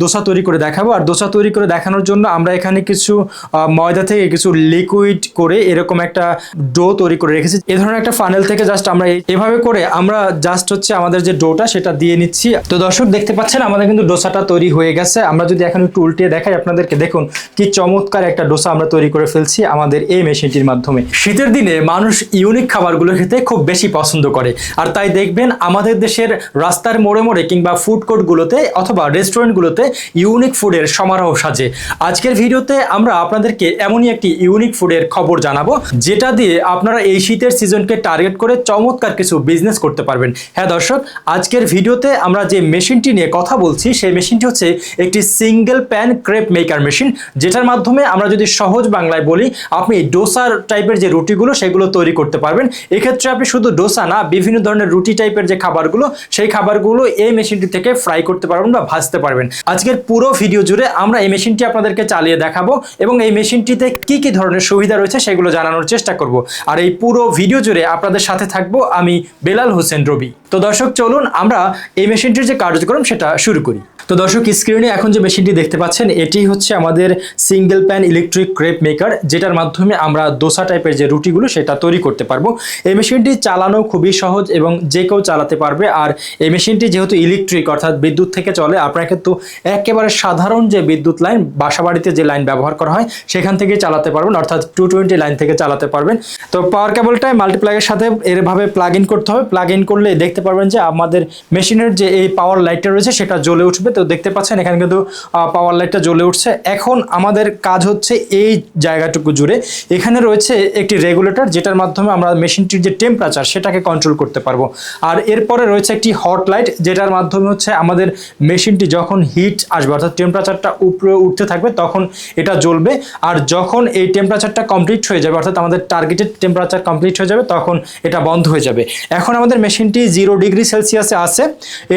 দোসা তৈরি করে দেখাবো। আর দোসা তৈরি করে দেখানোর জন্য আমরা এখানে কিছু ময়দা থেকে কিছু লিকুইড করে এরকম একটা ডো তৈরি করে রেখেছি। এ ধরনের একটা ফানেল থেকে জাস্ট আমরা এভাবে করে আমরা জাস্ট হচ্ছে আমাদের যে ডোটা সেটা দিয়ে নিচ্ছি। তো দর্শক দেখতে পাচ্ছেন আমাদের কিন্তু ডোসাটা তৈরি হয়ে গেছে। আমরা যদি এখন একটু উল্টিয়ে দেখাই আপনাদেরকে, দেখুন কি চমৎকার একটা ডোসা আমরা তৈরি করে ফেলছি আমাদের এই মেশিনটির মাধ্যমে। শীতের দিনে মানুষ ইউনিক খাবারগুলো খেতে খুব বেশি পছন্দ করে, আর তাই দেখবেন আমাদের দেশের রাস্তার মোড়ে মোড়ে কিংবা ফুড কোর্টগুলোতে অথবা রেস্টুরেন্টগুলোতে ইউনিক ফুডের সমারোহ সাজে। আজকের ভিডিওতে আমরা আপনাদেরকে এমনই একটি ইউনিক ফুডের খবর জানাবো যেটা দিয়ে আপনারা এই শীতের সিজনকে টার্গেট করে চমৎকার কিছু বিজনেস করতে পারবেন। হ্যাঁ দর্শক, আজকের ভিডিওতে আমরা যে মেশিনটি নিয়ে কথা বলছি সেই মেশিনটি হচ্ছে একটি single pan crepe maker machine, যেটার মাধ্যমে আমরা যদি সহজ বাংলায় বলি, আপনি ডোসার টাইপের যে রুটিগুলো সেগুলো তৈরি করতে পারবেন। এক্ষেত্রে আপনি শুধু ডোসা না, বিভিন্ন ধরনের রুটি টাইপের যে খাবারগুলো সেই খাবারগুলো এই মেশিনটি থেকে ফ্রাই করতে পারবেন বা ভাজতে পারবেন। আজকের পুরো ভিডিও জুড়ে আমরা এই মেশিনটি আপনাদেরকে চালিয়ে দেখাবো এবং এই মেশিনটিতে কি কি ধরনের সুবিধা রয়েছে সেগুলো জানানোর চেষ্টা করব। আর এই পুরো ভিডিও জুড়ে আপনাদের সাথে থাকবো আমি বেলাল হোসেন রবি। তো দর্শক চলুন আমরা এই মেশিনটির যে কার্যক্রম সেটা শুরু করি। তো দর্শক স্ক্রিনে এখন যে মেশিনটি দেখতে পাচ্ছেন এটি হচ্ছে আমাদের single pan electric crepe maker, যেটার মাধ্যমে আমরা দোসা টাইপের যে রুটিগুলো সেটা তৈরি করতে পারবো। এই মেশিনটি চালানো খুবই সহজ এবং যে কেউ চালাতে পারবে। আর এই মেশিনটি যেহেতু ইলেকট্রিক অর্থাৎ বিদ্যুৎ থেকে চলে, আপনারা কিন্তু একেবারে সাধারণ যে বিদ্যুৎ লাইন, বাসাবাড়িতে যে লাইন ব্যবহার করা হয় সেখান থেকে চালাতে পারবেন, অর্থাৎ 220 লাইন থেকে চালাতে পারবেন। তো পাওয়ার কেবলটাই মাল্টিপ্লাগের সাথে এরভাবে প্লাগ ইন করতে হবে। প্লাগ ইন করলে দেখতে পারবেন যে আমাদের মেশিনের যে এই পাওয়ার লাইটটা রয়েছে সেটা জ্বলে উঠবে। তো দেখতে পাচ্ছেন এখানে কিন্তু পাওয়ার লাইটটা জ্বলে উঠছে। এখন আমাদের কাজ হচ্ছে এই জায়গাটুকু জুড়ে এখানে রয়েছে একটি রেগুলেটর, যেটার মাধ্যমে আমরা মেশিনটির যে টেম্পারেচার সেটাকে কন্ট্রোল করতে পারবো। আর এরপরে রয়েছে একটি হট লাইট, যেটার মাধ্যমে হচ্ছে আমাদের মেশিনটি যখন হিট আসবে অর্থাৎ টেম্পারেচারটা উপরে উঠতে থাকবে তখন এটা জ্বলবে। আর যখন এই টেম্পারেচারটা কমপ্লিট হয়ে যাবে অর্থাৎ আমাদের টার্গেটেড টেম্পারেচার কমপ্লিট হয়ে যাবে তখন এটা বন্ধ হয়ে যাবে। এখন আমাদের মেশিনটি 0 ডিগ্রি সেলসিয়াসে আছে।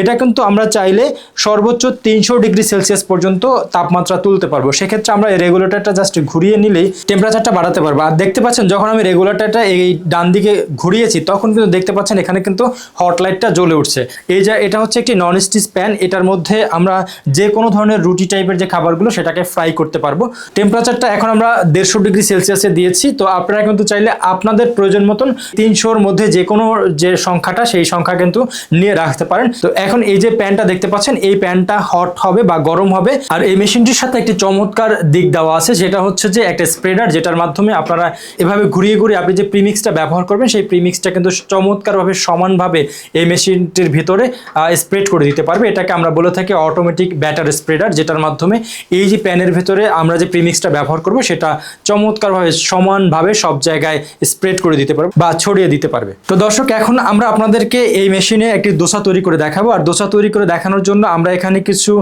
এটা কিন্তু আমরা চাইলে সর্বোচ্চ 300 ডিগ্রি সেলসিয়াস পর্যন্ত তাপমাত্রা তুলতে পারবো। সেক্ষেত্রে আমরা এই রেগুলেটরটা জাস্ট ঘুরিয়ে নিলেই টেম্পারেচারটা বাড়াতে পারবো। আর দেখতে পাচ্ছেন যখন আমি রেগুলেটরটা এই ডান দিকে ঘুরিয়েছি তখন কিন্তু দেখতে পাচ্ছেন এখানে কিন্তু হট লাইটটা জ্বলে উঠছে। এটা হচ্ছে একটি নন স্টিচ প্যান। এটার মধ্যে আমরা যে কোনো ধরনের রুটি টাইপের যে খাবারগুলো সেটাকে ফ্রাই করতে পারবো। টেম্পারেচারটা এখন আমরা 150 ডিগ্রি সেলসিয়াসে দিয়েছি। তো আপনারা কিন্তু চাইলে আপনাদের প্রয়োজন মতন 300-র মধ্যে যে কোনো যে সংখ্যাটা সেই সংখ্যা কিন্তু নিয়ে রাখতে পারেন। তো এখন এই যে প্যানটা দেখতে পাচ্ছেন এই প্যানটা হট হবে বা গরম হবে। আর এই মেশিনটির সাথে একটি চমৎকার দিক দেওয়া আছে, যেটা হচ্ছে যে একটা স্প্রেডার, যেটার মাধ্যমে আপনারা এভাবে ঘুরিয়ে ঘুরিয়ে আপনি যে প্রিমিক্সটা ব্যবহার করবেন সেই প্রিমিক্সটা কিন্তু চমৎকারভাবে সমানভাবে এই মেশিনটির ভিতরে স্প্রেড করে দিতে পারবে। এটাকে আমরা বলে থাকি অটোমেটিক ব্যাটার স্প্রেডার, যেটার মাধ্যমে এই যে প্যানের ভিতরে আমরা যে প্রিমিক্সটা ব্যবহার করব সেটা চমৎকারভাবে সমানভাবে সব জায়গায় স্প্রেড করে দিতে পারবে বা ছড়িয়ে দিতে পারবে। তো দর্শক এখন আমরা আপনাদেরকে এই মেশিনে একটি দোসা তৈরি করে দেখাবো। আর দোসা তৈরি করে দেখানোর জন্য আমরা এখানে কিছু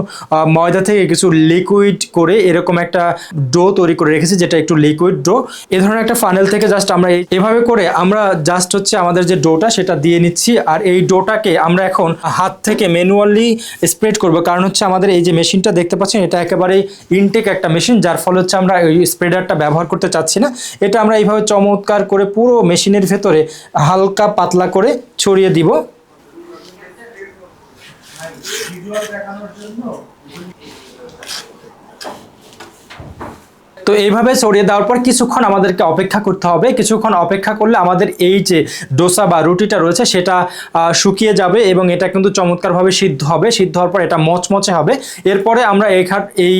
ময়দা থেকে কিছু লিকুইড করে এরকম একটা ডো তৈরি করে রেখেছি, যেটা একটু লিকুইড ডো। এ ধরনের একটা ফানেল থেকে জাস্ট আমরা এভাবে করে আমরা জাস্ট হচ্ছে আমাদের যে ডোটা সেটা দিয়ে নিচ্ছি। আর এই ডোটাকে আমরা এখন হাত থেকে ম্যানুয়ালি স্প্রেড করব, কারণ হচ্ছে আমাদের এই যে মেশিনটা দেখতে পাচ্ছেন এটা একেবারে ইনটেক একটা মেশিন, যার ফলে হচ্ছে আমরা এই স্প্রেডারটা ব্যবহার করতে চাচ্ছি না। এটা আমরা এইভাবে চমৎকার করে পুরো মেশিনের ভেতরে হালকা পাতলা করে ছড়িয়ে দিব। তো এইভাবে ছড়িয়ে দেওয়ার পর কিছুক্ষণ আমাদেরকে অপেক্ষা করতে হবে। কিছুক্ষণ অপেক্ষা করলে আমাদের এই যে ডোসা বা রুটিটা রয়েছে সেটা শুকিয়ে যাবে এবং এটা কিন্তু চমৎকারভাবে সিদ্ধ হবে। সিদ্ধ হওয়ার পর এটা মচমচে হবে। এরপরে আমরা এই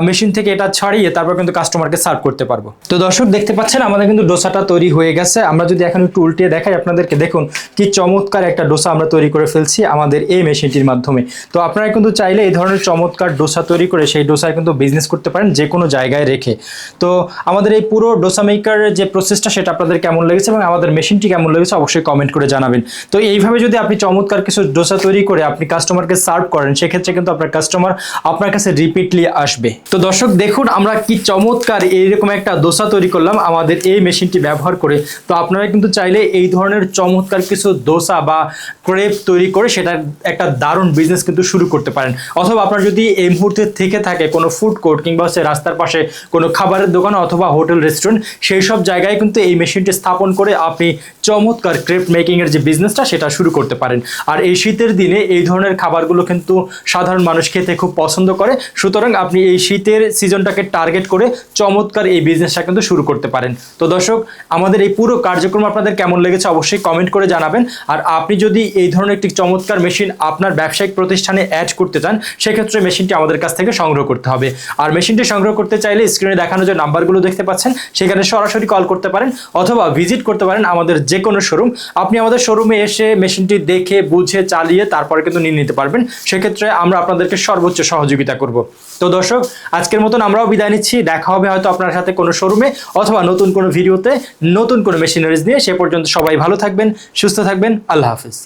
মেশিন থেকে এটা ছাড়িয়ে তারপর কিন্তু কাস্টমারকে সার্ভ করতে পারবো। তো দর্শক দেখতে পাচ্ছেন আমাদের কিন্তু ডোসাটা তৈরি হয়ে গেছে। আমরা যদি এখন একটু উল্টিয়ে দেখাই আপনাদেরকে, দেখুন কি চমৎকার একটা ডোসা আমরা তৈরি করে ফেলছি আমাদের এই মেশিনটির মাধ্যমে। তো আপনারা কিন্তু চাইলে এই ধরনের চমৎকার ডোসা তৈরি করে সেই ডোসায় কিন্তু বিজনেস করতে পারেন যে কোনো জায়গায় রেখে। তো আমাদের এই পুরো ডোসা মেকারের যে প্রসেসটা সেটা আপনাদের কেমন লেগেছে এবং আমাদের মেশিনটি কেমন লেগেছে অবশ্যই কমেন্ট করে জানাবেন। তো এইভাবে যদি আপনি চমৎকার কিছু ডোসা তৈরি করে আপনি কাস্টমারকে সার্ভ করেন সেক্ষেত্রে কিন্তু আপনার কাস্টমার আপনার কাছে রিপিটলি আসবে। তো দর্শক দেখুন আমরা কি চমৎকার এইরকম একটা ডোসা তৈরি করলাম আমাদের এই মেশিনটি ব্যবহার করে। তো আপনারা কিন্তু চাইলে এই ধরনের চমৎকার কিছু ডোসা বা ক্রেপ তৈরি করে সেটা একটা দারুণ বিজনেস কিন্তু শুরু করতে পারেন। অথবা আপনার যদি এই মুহূর্তে থেকে থাকে কোনো ফুড কোর্ট কিংবা হচ্ছে রাস্তার পাশে কোনো খাবারের দোকান অথবা হোটেল রেস্টুরেন্ট সেই সব জায়গায় কিন্তু এই মেশিনটি স্থাপন করে আপনি চমৎকার ক্রেপ মেকিংয়ের যে বিজনেসটা সেটা শুরু করতে পারেন। আর এই শীতের দিনে এই ধরনের খাবারগুলো কিন্তু সাধারণ মানুষ খেতে খুব পছন্দ করে, সুতরাং আপনি এই শীতের সিজনটাকে টার্গেট করে চমৎকার এই বিজনেসটা কিন্তু শুরু করতে পারেন। তো দর্শক, আমাদের এই পুরো কার্যক্রম আপনাদের কেমন লেগেছে অবশ্যই কমেন্ট করে জানাবেন। আর আপনি যদি এই ধরনের একটি চমৎকার মেশিন আপনার ব্যবসায়িক প্রতিষ্ঠানে অ্যাড করতে চান, সেক্ষেত্রে মেশিনটি আমাদের কাছ থেকে সংগ্রহ করতে হবে। আর মেশিনটি সংগ্রহ করতে চাইলে স্ক্রিনে দেখানো যে নাম্বারগুলো দেখতে পাচ্ছেন সেখানে সরাসরি কল করতে পারেন অথবা ভিজিট করতে পারেন আমাদের যে কোনো শোরুম। আপনি আমাদের শোরুমে এসে মেশিনটি দেখে বুঝে চালিয়ে তারপরে কিন্তু নিয়ে নিতে পারবেন। সেক্ষেত্রে আমরা আপনাদেরকে সর্বোচ্চ সহযোগিতা করব। তো দর্শক, আজকের মতন আমরাও বিদায় নিচ্ছি। দেখা হবে হয়তো আপনার সাথে কোনো শোরুমে অথবা নতুন কোনো ভিডিওতে নতুন কোনো মেশিনারিজ নিয়ে। সে পর্যন্ত সবাই ভালো থাকবেন, সুস্থ থাকবেন। আল্লাহ হাফিজ।